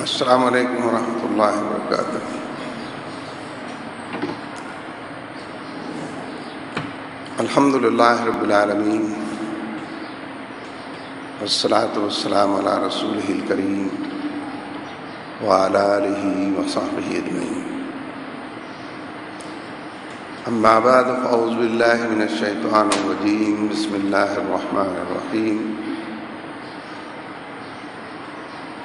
السلام علیکم ورحمۃ اللہ وبرکاتہ۔ الحمد للہ رب العالمین والصلاة والسلام علی رسولہ الکریم وعلی آلہ وصحبہ اجمعین۔ اما بعد فاعوذ باللہ من الشیطان الرجیم، بسم اللہ الرحمن الرحیم۔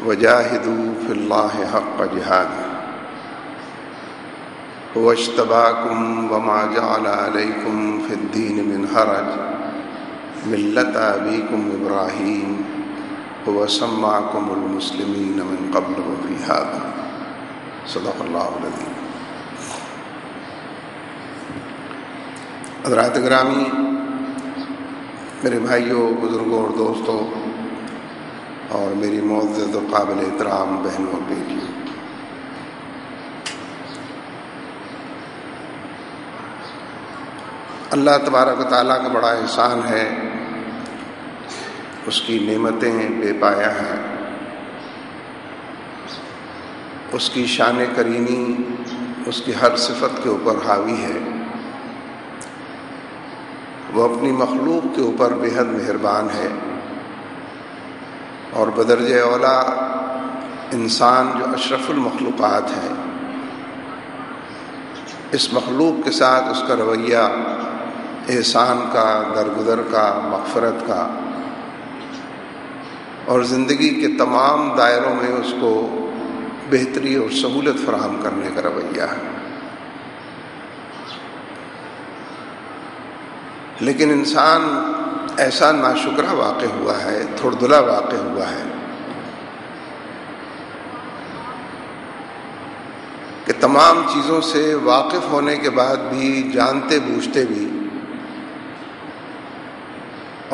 وجاہدوا فی اللہ حق جہادہ هو اجتباکم وما جعل علیکم فی الدین من حرج ملۃ ابیکم ابراہیم هو سماکم المسلمین من قبل وفی ھذا، صدق اللہ العظیم۔ حضرات گرامی، میرے بھائیوں، بزرگوں اور دوستوں، اور میری معزز و قابل احترام بہنوں اور بیٹیوں، اللہ تبارک و تعالیٰ کا بڑا احسان ہے، اس کی نعمتیں بے پایہ ہیں، اس کی شان کریمی اس کی ہر صفت کے اوپر حاوی ہے۔ وہ اپنی مخلوق کے اوپر بے حد مہربان ہے، اور بدرجہ اولا انسان جو اشرف المخلوقات ہے، اس مخلوق کے ساتھ اس کا رویہ احسان کا، درگزر کا، مغفرت کا، اور زندگی کے تمام دائروں میں اس کو بہتری اور سہولت فراہم کرنے کا رویہ ہے۔ لیکن انسان ایسا ناشکرہ واقع ہوا ہے، تھردلا واقع ہوا ہے کہ تمام چیزوں سے واقف ہونے کے بعد بھی، جانتے بوجھتے بھی،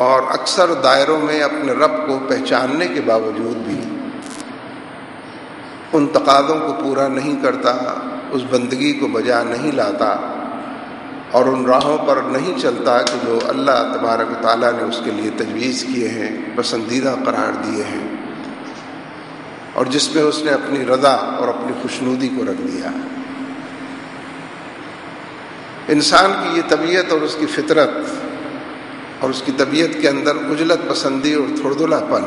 اور اکثر دائروں میں اپنے رب کو پہچاننے کے باوجود بھی ان تقاضوں کو پورا نہیں کرتا، اس بندگی کو بجا نہیں لاتا، اور ان راہوں پر نہیں چلتا کہ جو اللہ تبارک و تعالیٰ نے اس کے لیے تجویز کیے ہیں، پسندیدہ قرار دیے ہیں، اور جس میں اس نے اپنی رضا اور اپنی خوشنودی کو رکھ دیا۔ انسان کی یہ طبیعت اور اس کی فطرت اور اس کی طبیعت کے اندر عجلت پسندی اور تھردلا پن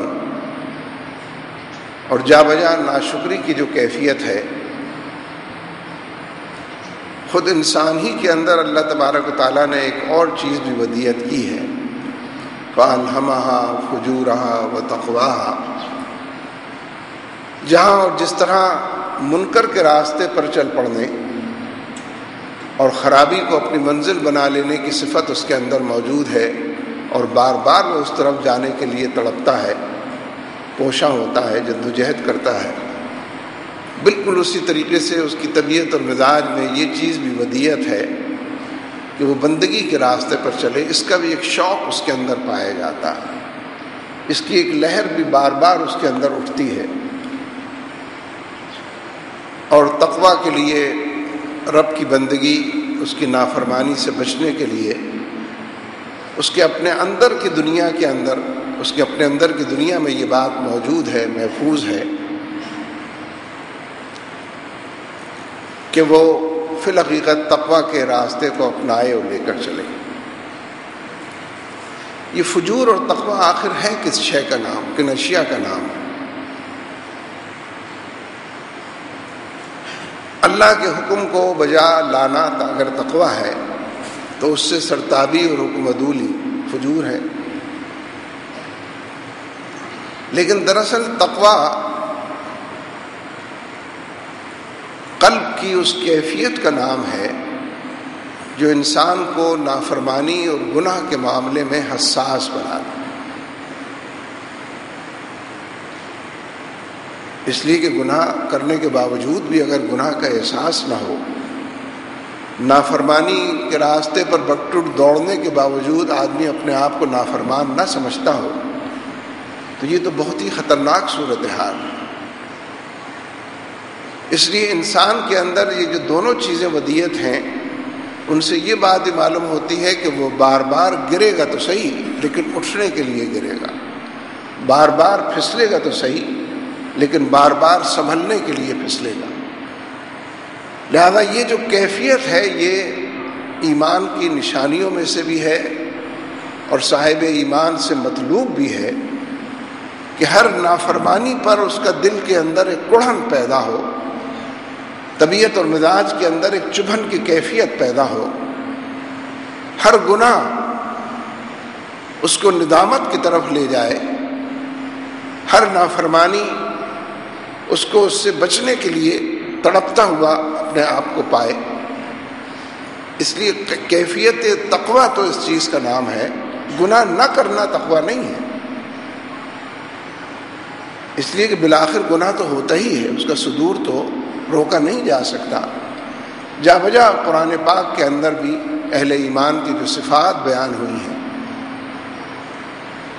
اور جا بجا ناشکری کی جو کیفیت ہے، خود انسان ہی کے اندر اللہ تبارک و تعالیٰ نے ایک اور چیز بھی ودیعت کی ہے، فَأَلْهَمَهَا فُجُورَهَا وَتَقْوَاهَا۔ جہاں اور جس طرح منکر کے راستے پر چل پڑنے اور خرابی کو اپنی منزل بنا لینے کی صفت اس کے اندر موجود ہے، اور بار بار وہ اس طرف جانے کے لیے تڑپتا ہے، کوشاں ہوتا ہے، جدوجہد کرتا ہے، بالکل اسی طریقے سے اس کی طبیعت اور مزاج میں یہ چیز بھی ودیعت ہے کہ وہ بندگی کے راستے پر چلے۔ اس کا بھی ایک شوق اس کے اندر پایا جاتا ہے، اس کی ایک لہر بھی بار بار اس کے اندر اٹھتی ہے، اور تقویٰ کے لیے، رب کی بندگی، اس کی نافرمانی سے بچنے کے لیے، اس کے اپنے اندر کی دنیا کے اندر، اس کے اپنے اندر کی دنیا میں یہ بات موجود ہے، محفوظ ہے کہ وہ فی الحقیقت تقویٰ کے راستے کو اپنائے اور لے کر چلے۔ یہ فجور اور تقویٰ آخر ہے کس شے کا نام، کن اشیاء کا نام؟ اللہ کے حکم کو بجا لانا اگر تقویٰ ہے تو اس سے سرتابی اور حکم عدولی فجور ہے۔ لیکن دراصل تقویٰ قلب کی اس کیفیت کا نام ہے جو انسان کو نافرمانی اور گناہ کے معاملے میں حساس بناتا ہے۔ اس لیے کہ گناہ کرنے کے باوجود بھی اگر گناہ کا احساس نہ ہو، نافرمانی کے راستے پر بٹٹ دوڑنے کے باوجود آدمی اپنے آپ کو نافرمان نہ سمجھتا ہو، تو یہ تو بہت ہی خطرناک صورتحال ہے۔ اس لیے انسان کے اندر یہ جو دونوں چیزیں ودیعت ہیں، ان سے یہ بات ہی معلوم ہوتی ہے کہ وہ بار بار گرے گا تو صحیح، لیکن اٹھنے کے لیے گرے گا، بار بار پھسلے گا تو صحیح، لیکن بار بار سنبھلنے کے لیے پھسلے گا۔ لہذا یہ جو کیفیت ہے یہ ایمان کی نشانیوں میں سے بھی ہے اور صاحب ایمان سے مطلوب بھی ہے کہ ہر نافرمانی پر اس کا دل کے اندر ایک کڑھن پیدا ہو، طبیعت اور مزاج کے اندر ایک چبھن کی کیفیت پیدا ہو، ہر گناہ اس کو ندامت کی طرف لے جائے، ہر نافرمانی اس کو اس سے بچنے کے لیے تڑپتا ہوا اپنے آپ کو پائے۔ اس لیے کیفیت تقویٰ تو اس چیز کا نام ہے، گناہ نہ کرنا تقویٰ نہیں ہے، اس لیے کہ بالآخر گناہ تو ہوتا ہی ہے، اس کا صدور تو روکا نہیں جا سکتا۔ جا بجا قرآن پاک کے اندر بھی اہل ایمان کی جو صفات بیان ہوئی ہیں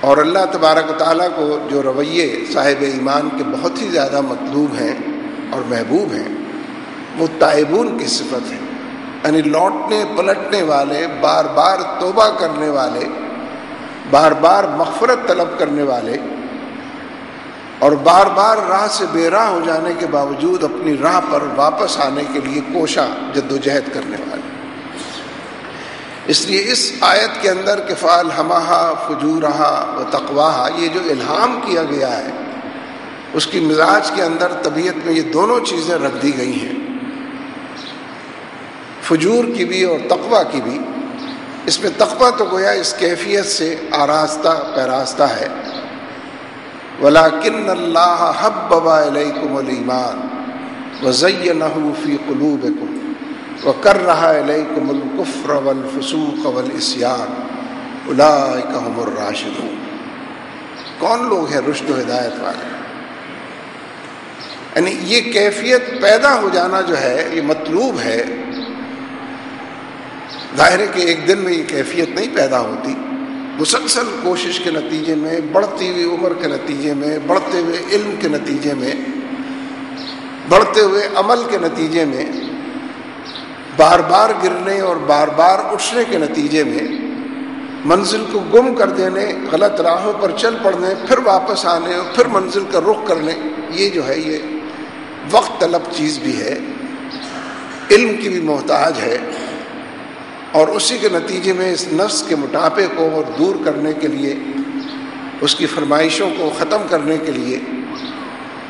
اور اللہ تبارک و تعالیٰ کو جو رویے صاحب ایمان کے بہت ہی زیادہ مطلوب ہیں اور محبوب ہیں، وہ تائبون کی صفت ہے، یعنی لوٹنے پلٹنے والے، بار بار توبہ کرنے والے، بار بار مغفرت طلب کرنے والے اور بار بار راہ سے بے راہ ہو جانے کے باوجود اپنی راہ پر واپس آنے کے لیے کوشاں جدوجہد کرنے والے۔ اس لیے اس آیت کے اندر کہ فَأَلْهَمَهَا فُجُورَهَا وَتَقْوَاهَا، یہ جو الہام کیا گیا ہے اس کی مزاج کے اندر، طبیعت میں یہ دونوں چیزیں رکھ دی گئی ہیں، فجور کی بھی اور تقویٰ کی بھی۔ اس میں تقویٰ تو گویا اس کیفیت سے آراستہ پیراستہ ہے، وَلَكِنَّ اللَّهَ حَبَّبَ إِلَيْكُمُ الْإِيمَانَ وَزَيَّنَهُ فِي قُلُوبِكُمْ وَكَرَّهَ إِلَيْكُمُ الْكُفْرَ وَالْفُسُوقَ وَالْعِصْيَانَ أُولَٰئِكَ هُمُ الرَّاشِدُونَ۔ کون لوگ ہیں رشد و ہدایت والے؟ یعنی یہ کیفیت پیدا ہو جانا جو ہے یہ مطلوب ہے۔ ظاہر ہے کہ ایک دن میں یہ کیفیت نہیں پیدا ہوتی، مسلسل کوشش کے نتیجے میں، بڑھتی ہوئی عمر کے نتیجے میں، بڑھتے ہوئے علم کے نتیجے میں، بڑھتے ہوئے عمل کے نتیجے میں، بار بار گرنے اور بار بار اٹھنے کے نتیجے میں، منزل کو گم کر دینے، غلط راہوں پر چل پڑنے، پھر واپس آنے اور پھر منزل کا رخ کرنے، یہ جو ہے یہ وقت طلب چیز بھی ہے، علم کی بھی محتاج ہے، اور اسی کے نتیجے میں اس نفس کے موٹاپے کو اور دور کرنے کے لیے، اس کی فرمائشوں کو ختم کرنے کے لیے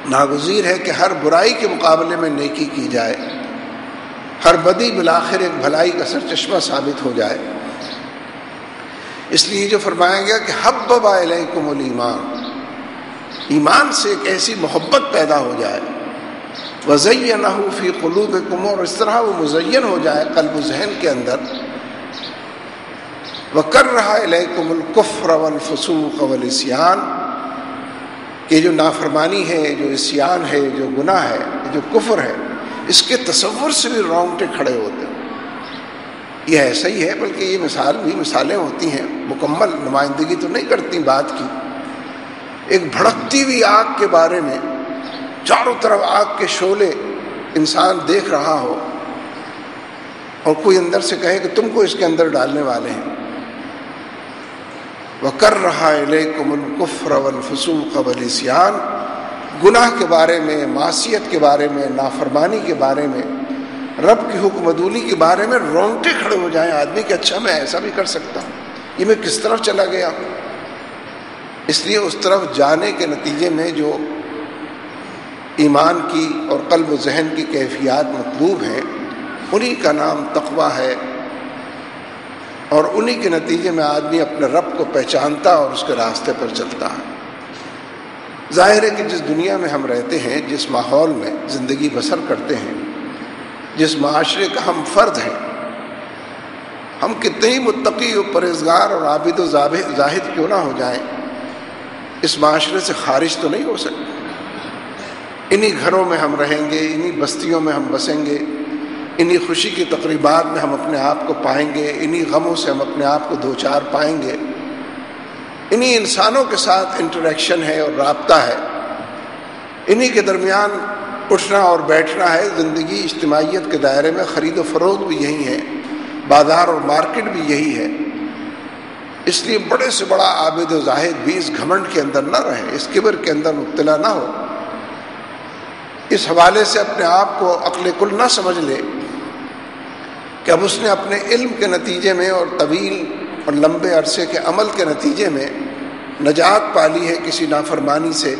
ناگزیر ہے کہ ہر برائی کے مقابلے میں نیکی کی جائے، ہر بدی بالآخر ایک بھلائی کا سرچشمہ ثابت ہو جائے۔ اس لیے جو فرمایا گیا کہ حبب الیکم الایمان، ایمان سے ایک ایسی محبت پیدا ہو جائے، وزینہ فی قلوبکم، اور اس طرح وہ مزین ہو جائے قلب و ذہن کے اندر، وکرہ الیکم الکفر والفسوق والعصیان، کہ جو نافرمانی ہے، جو عصیان ہے، جو گناہ ہے، جو کفر ہے، اس کے تصور سے بھی رونگٹے کھڑے ہوتے ہیں۔ یہ ایسا ہی ہے، بلکہ یہ مثالیں ہوتی ہیں، مکمل نمائندگی تو نہیں کرتی بات کی۔ ایک بھڑکتی ہوئی آگ کے بارے میں، چاروں طرف آگ کے شعلے انسان دیکھ رہا ہو اور کوئی اندر سے کہے کہ تم کو اس کے اندر ڈالنے والے ہیں، وَكَرَّهَ إِلَيْكُمُ الْكُفْرَ وَالْفُسُوقَ وَالْعِصْيَانَ، گناہ کے بارے میں، معصیت کے بارے میں، نافرمانی کے بارے میں، رب کی حکم عدولی کے بارے میں رونگٹے کھڑے ہو جائیں آدمی کہ اچھا میں ایسا بھی کر سکتا ہوں، یہ میں کس طرف چلا گیا ہوں۔ اس لیے اس طرف جانے کے نتیجے میں جو ایمان کی اور قلب و ذہن کی کیفیات مطلوب ہیں، انہی کا نام تقویٰ ہے، اور انہی کے نتیجے میں آدمی اپنے رب کو پہچانتا اور اس کے راستے پر چلتا ہے۔ ظاہر ہے کہ جس دنیا میں ہم رہتے ہیں، جس ماحول میں زندگی بسر کرتے ہیں، جس معاشرے کا ہم فرد ہیں، ہم کتنے ہی متقی و پرہیزگار اور عابد و زاہد کیوں نہ ہو جائیں، اس معاشرے سے خارج تو نہیں ہو سکتے۔ انہی گھروں میں ہم رہیں گے، انہی بستیوں میں ہم بسیں گے، انہی خوشی کی تقریبات میں ہم اپنے آپ کو پائیں گے، انہی غموں سے ہم اپنے آپ کو دوچار پائیں گے، انہی انسانوں کے ساتھ انٹریکشن ہے اور رابطہ ہے، انہی کے درمیان اٹھنا اور بیٹھنا ہے۔ زندگی اجتماعیت کے دائرے میں خرید و فروخت بھی یہی ہے، بازار اور مارکیٹ بھی یہی ہے۔ اس لیے بڑے سے بڑا عابد و زاہد بھی اس گھمنڈ کے اندر نہ رہے، اس کبر کے اندر مبتلا نہ ہو اس حوالے سے اپنے آپ کو عقل کل نہ سمجھ لے کہ اب اس نے اپنے علم کے نتیجے میں اور طویل اور لمبے عرصے کے عمل کے نتیجے میں نجات پالی ہے کسی نافرمانی سے،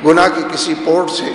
گناہ کی کسی پوٹ سے،